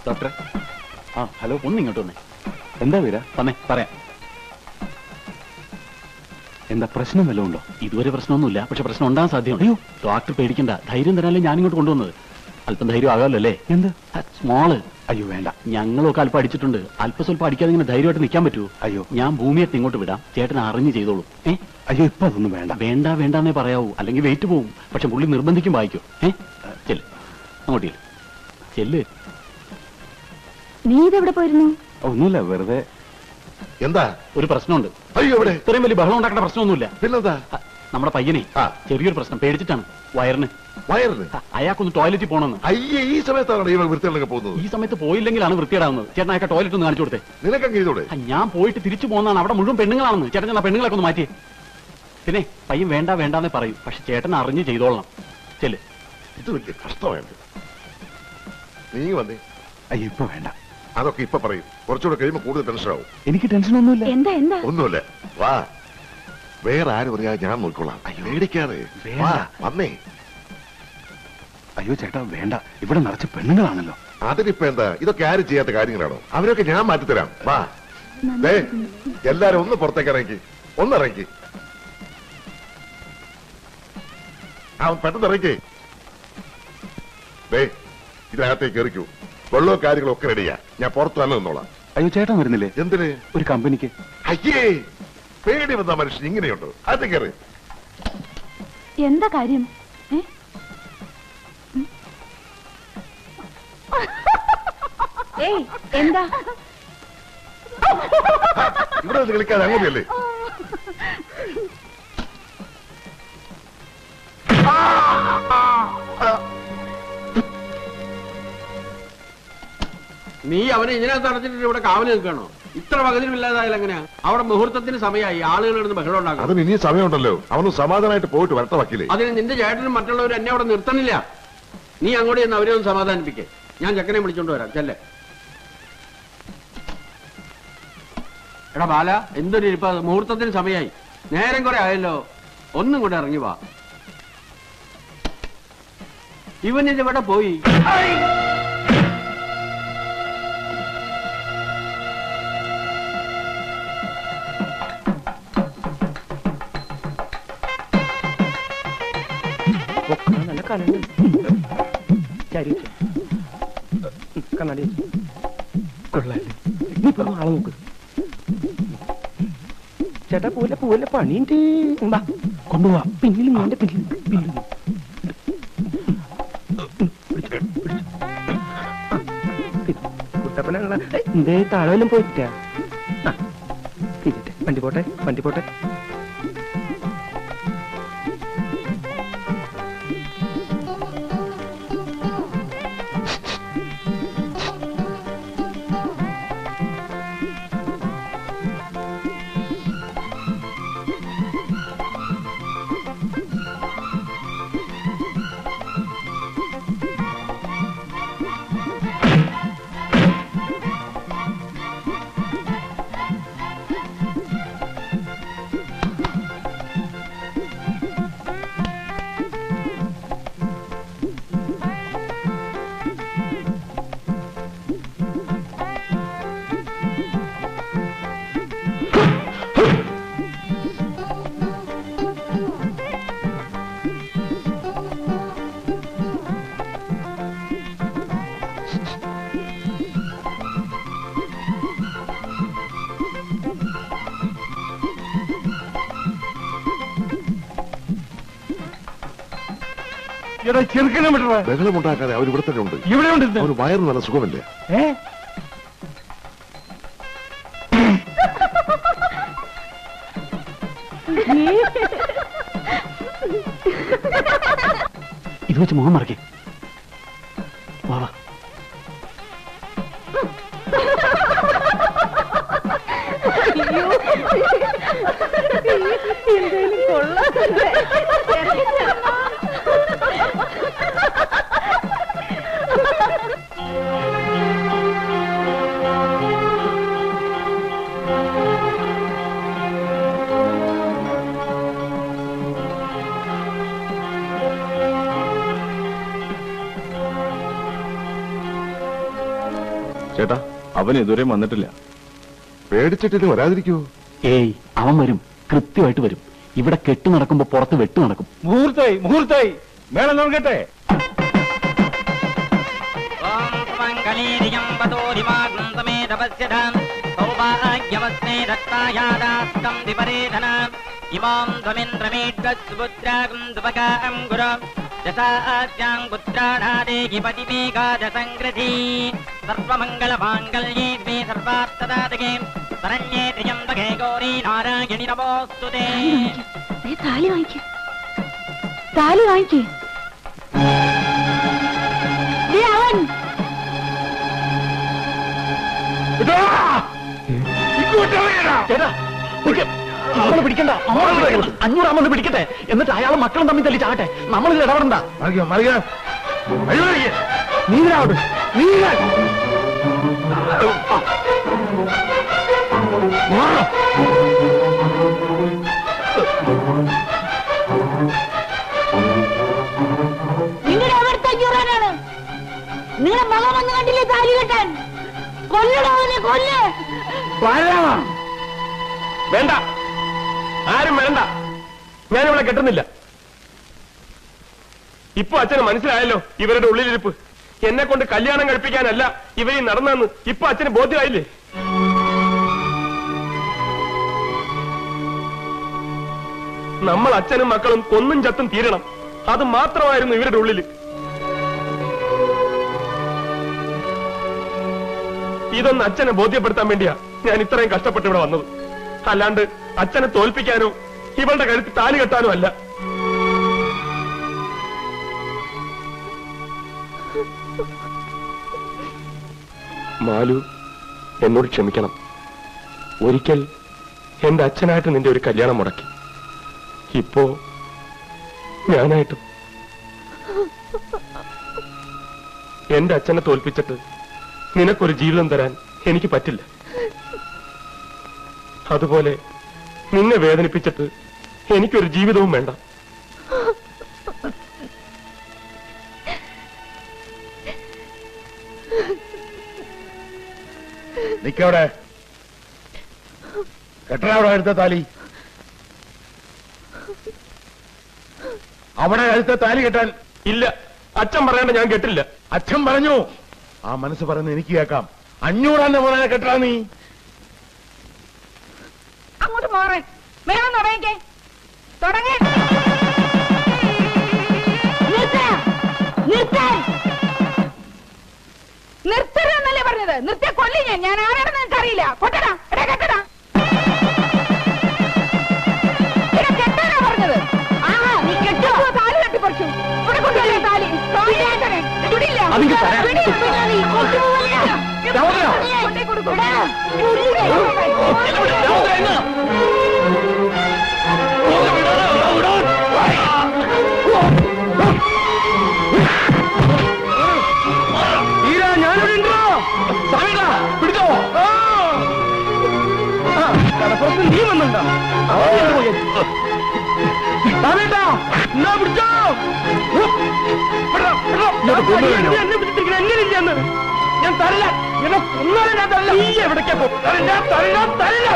ഡോക്ടറെ. ആ ഹലോ, ഒന്നിങ്ങോട്ട് വന്നേ. എന്താ വീര? വന്നേ പറയാം. എന്താ പ്രശ്നം വല്ലതും ഉണ്ടോ? ഇതുവരെ പ്രശ്നമൊന്നുമില്ല, പക്ഷെ പ്രശ്നം ഉണ്ടാകാൻ സാധ്യതയുണ്ട്. അയ്യോ ഡോക്ടർ പേടിക്കണ്ട, ധൈര്യം തരാനല്ലേ ഞാനിങ്ങോട്ട് കൊണ്ടുവന്നത്. അല്പം ധൈര്യം ആകാമല്ലോ അല്ലേ? എന്ത് സ്മോള്? അയ്യോ വേണ്ട, ഞങ്ങളൊക്കെ അല്പം അടിച്ചിട്ടുണ്ട്. അല്പം സ്വല്പം അടിക്കാതെ ഇങ്ങനെ ധൈര്യമായിട്ട് നിൽക്കാൻ പറ്റുമോ? അയ്യോ ഞാൻ ഭൂമിയായിട്ട് ഇങ്ങോട്ട് വിടാം, ചേട്ടൻ അറിഞ്ഞ് ചെയ്തോളൂ. അയ്യോ ഇപ്പൊ അതൊന്നും വേണ്ട. വേണ്ട വേണ്ടാന്നേ പറയാവൂ, അല്ലെങ്കിൽ വെയിറ്റ് പോവും. പക്ഷെ പുള്ളി നിർബന്ധിക്കും വായിക്കും. ചെല്ല് അങ്ങോട്ട് ചെല്ല്. നീ ഇതെവിടെ പോയിരുന്നു? ഒന്നുമില്ല, വെറുതെ. എന്താ? ഒരു പ്രശ്നമുണ്ട്. അയ്യോ ഇവിടെ ഇത്രയും വലിയ ബഹളം ഉണ്ടാക്കേണ്ട പ്രശ്നമൊന്നുമില്ല. പിന്നെന്താ? നമ്മുടെ പയ്യനെ ചെറിയൊരു പ്രശ്നം, പേടിച്ചിട്ടാണ്. വയറിന് അയാൾക്കൊന്ന് ടോയ്ലറ്റിൽ പോകണമെന്ന്. അയ്യേ, ഈ സമയത്താണ് ഇവ വൃത്തികളൊക്കെ പോകുന്നത്. ഈ സമയത്ത് പോയില്ലെങ്കിലാണ് വൃത്തിയിടാവുന്നത്. ചേട്ടൻ അയാൾക്ക് ടോയ്ലറ്റ് ഒന്ന് കാണിച്ചു കൊടുത്തേ. നിനക്കും ചെയ്തോടെ? ഞാൻ പോയിട്ട് തിരിച്ചു പോകുന്നതാണ്, അവിടെ മുഴുവൻ പെണ്ണുങ്ങളാണെന്ന്. ചേട്ടൻ ഞാൻ പെണ്ണുങ്ങളൊക്കെ ഒന്ന് മാറ്റിയേ. പിന്നെ പയ്യൻ വേണ്ട വേണ്ടാന്നേ പറയും, പക്ഷെ ചേട്ടൻ അറിഞ്ഞ് ചെയ്തോളണം. ചെല്ല്. ഇത് വലിയ കഷ്ടമാണ്. നീ വന്നേ. അയ്യോ ഇപ്പൊ വേണ്ട. അതൊക്കെ ഇപ്പൊ പറയും, കുറച്ചുകൂടെ കഴിയുമ്പോ കൂടുതൽ ടെൻഷൻ ആവും. എനിക്ക് ടെൻഷൻ ഒന്നുമില്ല. എന്താ എന്താ? ഒന്നുമില്ല, വാ. വേറെ ആര് പറയാ, ഞാൻ നോക്കിക്കോളാം. പേടിക്കാതെ വാ, വന്നേ. അയ്യോ ചേട്ടാ വേണ്ട, ഇവിടെ നിറച്ച് പെണ്ണുങ്ങളാണല്ലോ. അതിനിപ്പോ എന്താ? ഇതൊക്കെ ആരും ചെയ്യാത്ത കാര്യങ്ങളാണോ? അവരൊക്കെ ഞാൻ മാറ്റിത്തരാം. വാ. എല്ലാരും ഒന്ന് പുറത്തേക്ക് ഇറങ്ങി, ഒന്നിറങ്ങി. അവൻ പെട്ടെന്ന് ഇറങ്ങി. ഇതിനകത്തേക്ക് എറിക്കൂ. വെള്ളവും കാര്യങ്ങളും ഒക്കെ റെഡിയാ. ഞാൻ പുറത്ത് തന്നെ നിന്നോളാം. അയ്യോ ചേട്ടൻ വരുന്നില്ലേ? എന്തിന്? ഒരു കമ്പനിക്ക്. അയ്യേ, പേടി വന്ന മനുഷ്യൻ ഇങ്ങനെയുണ്ടോ? അത് കയറി. എന്താ കാര്യം? എന്താ ഇവിടെ കളിക്കാതെ അങ്ങനെയല്ലേ? നീ അവനെ ഇതിനകത്ത് അടച്ചിട്ട് ഇവിടെ കാവല് നിൽക്കണോ? ഇത്ര പകുതിയും ഇല്ലാതായാലും എങ്ങനെയാ? അവിടെ മുഹൂർത്തത്തിന് സമയമായി, ആളുകൾ ബഹളം ഉണ്ടാക്കണം. അതിന് ഇനിയും സമയമുണ്ടല്ലോ. അവന് സമാധാനമായിട്ട് പോയിട്ട് വരട്ടെ വക്കീലേ. അതിന് നിന്റെ ചേട്ടനും മറ്റുള്ളവരും എന്നെ അവിടെ നിർത്തണില്ല. നീ അങ്ങോട്ട് ചെന്ന് അവരെ ഒന്ന് സമാധാനിപ്പിക്കേ. ഞാൻ ചെക്കനെ വിളിച്ചോണ്ട് വരാം. ചെല്ലേ. എടാ ബാല, എന്തൊരു ഇരിപ്പ, മുഹൂർത്തത്തിന് സമയമായി. നേരം കുറെ ആയല്ലോ, ഒന്നും കൂടെ ഇറങ്ങി വാ. ഇവൻ ഇതിവിടെ പോയി. നല്ല കണ്ണി കണ്ണാടി കൊള്ളാല്ലേ? നീ ഇപ്പൊ ആളെ നോക്ക്. ചേട്ടാ പോലെ പോലെ പണിയുണ്ട്. കൊണ്ടുപോവാ. പിന്നിൽ നീന്റെ പിന്നിൽ കുട്ടപ്പന എന്തേ താഴെല്ലാം പോയിട്ടാ? വണ്ടി പോട്ടെ, വണ്ടി പോട്ടെ. ചെറുക്കനെ വിട്ട ബഹളമുണ്ടാക്കാതെ അവർ ഇവിടെ തന്നെ ഉണ്ട്. ഇവിടെ ഉണ്ട്. അവന് വയറിന് നല്ല സുഖമില്ല. ഇത് വെച്ച് മുഖം മറക്കേ. വാ വാ. ചേട്ടാ അവൻ ഇതുവരെ വന്നിട്ടില്ല. പേടിച്ചിട്ട് വരാതിരിക്കൂ. ഏയ്, അവൻ വരും, കൃത്യമായിട്ട് വരും. ഇവിടെ കെട്ട് നടക്കുമ്പോ പുറത്ത് വെട്ട് നടക്കും. മുഹൂർത്തായി മേളം നോക്കട്ടെ. ഇമാം ത്വമിന്ദ്രമേദ്വസ്സുപുത്രാകും ദുപകാം ഗുരം ദശാസ്യാം പുത്രാണാദേഹി പതിമേകാദസംഗ്രഥീ സർവമംഗളമാംഗല്യേ ദ്വേ സർവാർത്ഥദാതകേ ശരണ്യേ ത്ര്യംബകേ ഗൗരീ നാരായണി നമോസ്തുതേ. താലി വാങ്ങിക്കേ, താലി വാങ്ങിക്കേ. അവൻ ചേട്ടാ നമ്മള് പിടിക്കണ്ട, 500 പിടിക്കട്ടെ, എന്നിട്ട് അയാളെ മക്കളും തമ്മിൽ തല്ലി ചാകട്ടെ. നമ്മളിത് ഇടപെടണ്ട. നീരാവട്ടെ, നീരാ നിങ്ങളുടെ അവിടുത്തെ 500 നിങ്ങളുടെ മകൻ വന്ന് കണ്ടില്ലേ താലി കെട്ടാൻ? കൊല്ലടോ അവനെ, കൊല്ല്. വേണ്ട, ആരും വേണ്ട, ഞാനിവിടെ കെട്ടുന്നില്ല. ഇപ്പൊ അച്ഛന് മനസ്സിലായല്ലോ ഇവരുടെ ഉള്ളിലിരിപ്പ്. എന്നെ കൊണ്ട് കല്യാണം കഴിപ്പിക്കാനല്ല ഇവരീ നടന്നെന്ന് ഇപ്പൊ അച്ഛന് ബോധ്യമായില്ലേ? നമ്മൾ അച്ഛനും മക്കളും കൊന്നും ചത്തും തീരണം, അത് മാത്രമായിരുന്നു ഇവരുടെ ഉള്ളിൽ. ഇതൊന്ന് അച്ഛനെ ബോധ്യപ്പെടുത്താൻ വേണ്ടിയാ ഞാൻ ഇത്രയും കഷ്ടപ്പെട്ട് ഇവിടെ വന്നത്. അല്ലാണ്ട് അച്ഛനെ തോൽപ്പിക്കാനോ ഇവളുടെ കഴുത്ത് താലി കെട്ടാനോ അല്ല. മാലു, എന്നോട് ക്ഷമിക്കണം. ഒരിക്കൽ എന്റെ അച്ഛനായിട്ട് നിന്റെ ഒരു കല്യാണം മുടക്കി. ഇപ്പോ ഞാനായിട്ടും എന്റെ അച്ഛനെ തോൽപ്പിച്ചിട്ട് നിനക്കൊരു ജീവിതം തരാൻ എനിക്ക് പറ്റില്ല. അതുപോലെ നിന്നെ വേദനിപ്പിച്ചിട്ട് എനിക്കൊരു ജീവിതവും വേണ്ട. നിക്കവിടെ, കെട്ടവിടെ എടുത്ത താലി. അവിടെ എടുത്ത താലി കെട്ടാൻ ഇല്ല, അച്ഛൻ പറയേണ്ട ഞാൻ കേട്ടില്ല. അച്ഛൻ പറഞ്ഞു. ആ മനസ്സ് പറയുന്നത് എനിക്ക് കേൾക്കാം. 500 മോനെ കെട്ടാ നീ. അങ്ങോട്ട് മാറേ, മേളം തുടങ്ങിക്കേ, തുടങ്ങേ. നിർത്തരുന്നല്ലേ പറഞ്ഞത്? നിർത്തിയ കൊല്ലി ഞാൻ ആരാണെന്ന് എനിക്ക് അറിയില്ല. കൊട്ടടാ, എടാ കെട്ടടാ, കെട്ടാനാ പറഞ്ഞത്. ആ നീ കെട്ടോ, താലി കെട്ടിപ്പറിച്ചു. ഇവിടെ കൊണ്ടുവരാ താലി. വിടില്ല, കൊണ്ടേ കൊടുക്കും. നീ വന്നുണ്ടോ? എന്നെ പിടിച്ചിരിക്കുന്ന എങ്ങനെയില്ലെന്ന് ഞാൻ തരില്ല. എന്നെ ഒന്നാലും ഞാൻ തരില്ല. നീ എവിടേക്കാ പോ? ഞാൻ തരില്ല, തരില്ല.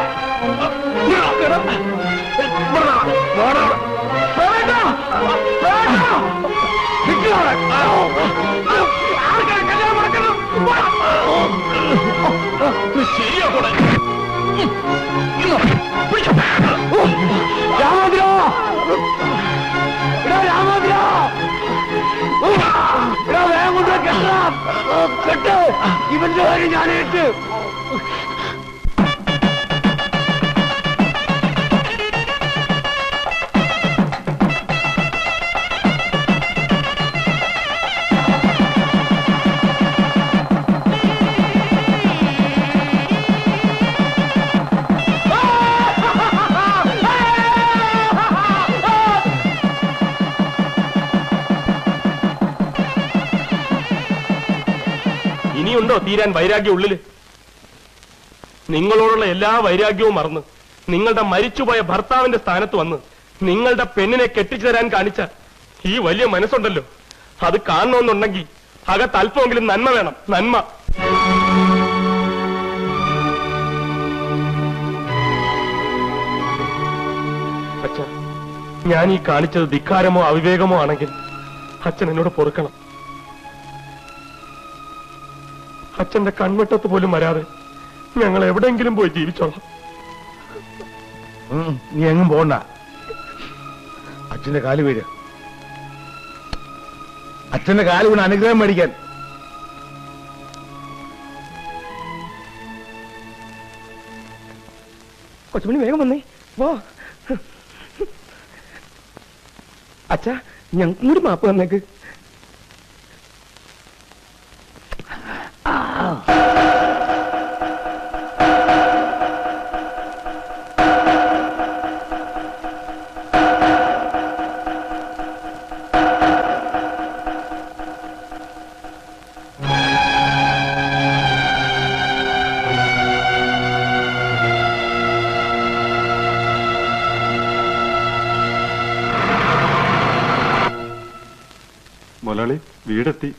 ഇവന്റെ കാര്യം ഞാനേറ്റ്. ഇനിയുണ്ടോ തീരാൻ വൈരാഗ്യം ഉള്ളില്? നിങ്ങളോടുള്ള എല്ലാ വൈരാഗ്യവും മറന്ന് നിങ്ങളുടെ മരിച്ചുപോയ ഭർത്താവിന്റെ സ്ഥാനത്ത് വന്ന് നിങ്ങളുടെ പെണ്ണിനെ കെട്ടിച്ചു തരാൻ കാണിച്ച ഈ വലിയ മനസ്സുണ്ടല്ലോ, അത് കാണണമെന്നുണ്ടെങ്കിൽ അകത്ത് അല്പമെങ്കിലും നന്മ വേണം. നന്മ. ഞാൻ ഈ കാണിച്ചത് ധിക്കാരമോ അവിവേകമോ ആണെങ്കിൽ അച്ഛൻ എന്നോട് പൊറുക്കണം. അച്ഛന്റെ കൺവെട്ടത്ത് പോലും വരാതെ ഞങ്ങൾ എവിടെയെങ്കിലും പോയി ജീവിച്ചോളാം. നീ എങ്ങും പോണ്ട. അച്ഛന്റെ കാല് വീട്, അച്ഛന്റെ കാല് വീണ് അനുഗ്രഹം മേടിക്കാൻ. കൊച്ചുമണി വേഗം വന്നേ. പോ അച്ഛാ, ഞങ്ങൾക്ക് കൂടി മാപ്പ് തന്നേക്ക്. മുതലാളി, വീടെത്തി.